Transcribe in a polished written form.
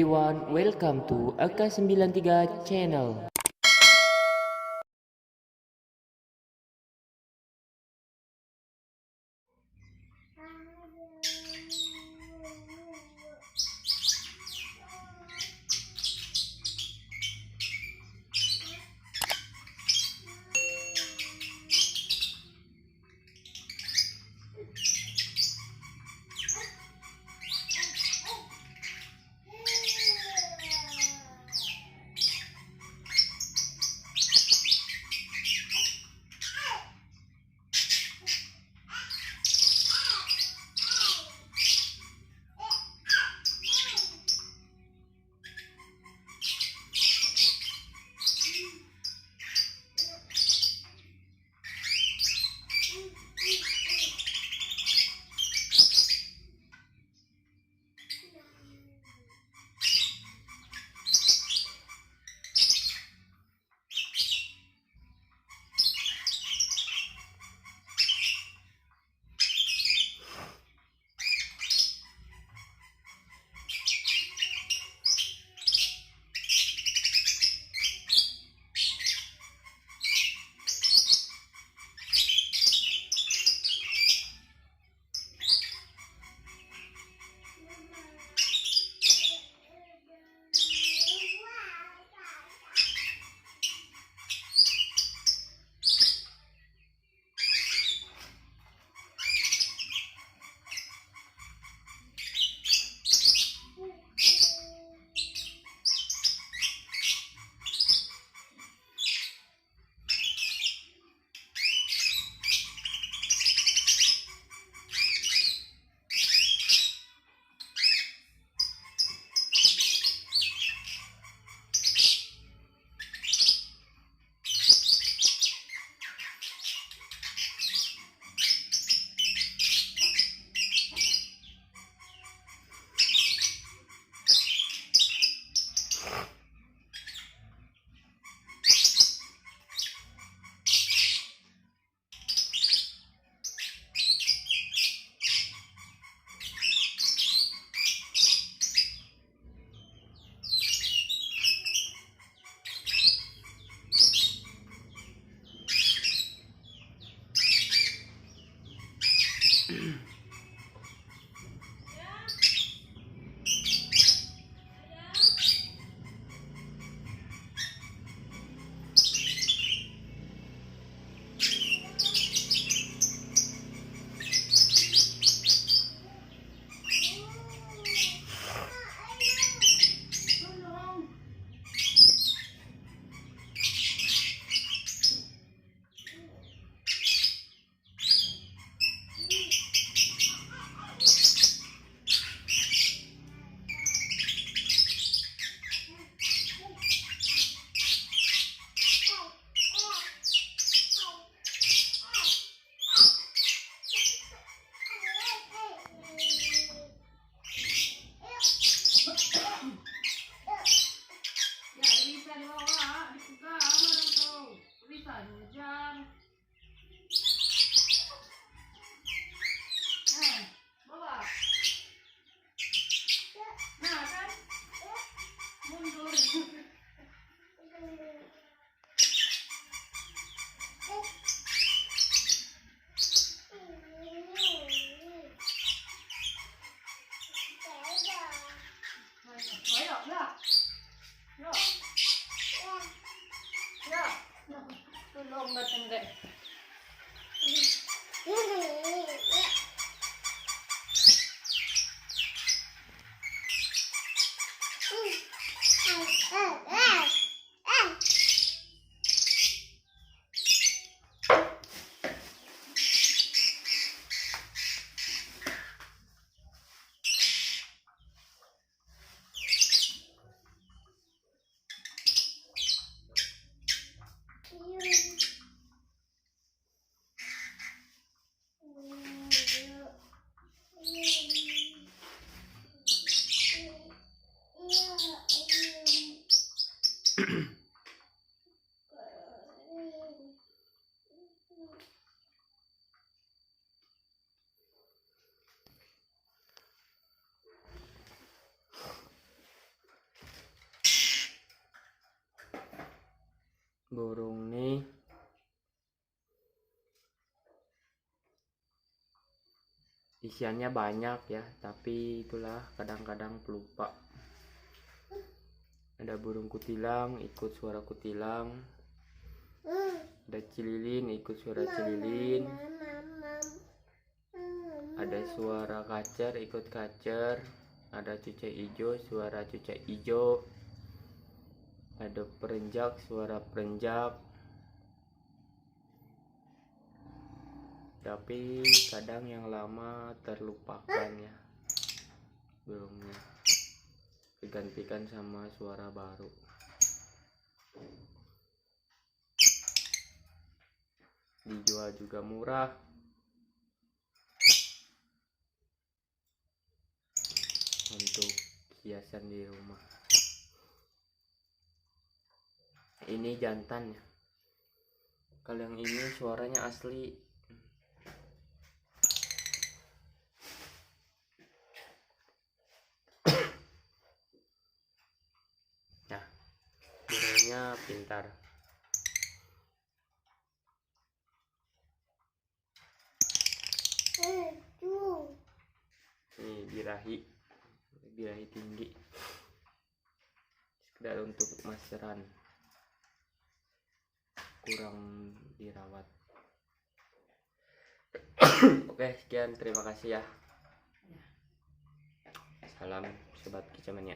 everyone, welcome to AK93 channel. burung nih isiannya banyak ya, tapi itulah kadang-kadang pelupa. Ada burung kutilang, ikut suara kutilang. Ada cililin, ikut suara cililin. Ada suara kacer, ikut kacer. Ada cucai hijau, suara cucai hijau. Ada perenjak, suara perenjak. Tapi kadang yang lama terlupakan ya burungnya, digantikan sama suara baru. Dijual juga murah. Untuk hiasan di rumah. Ini jantan ya. Kalau yang ini suaranya asli. Nah, burungnya pintar. Ini birahi tinggi, sekedar untuk masteran, kurang dirawat. Oke, sekian, terima kasih ya. Salam sobat kicauannya.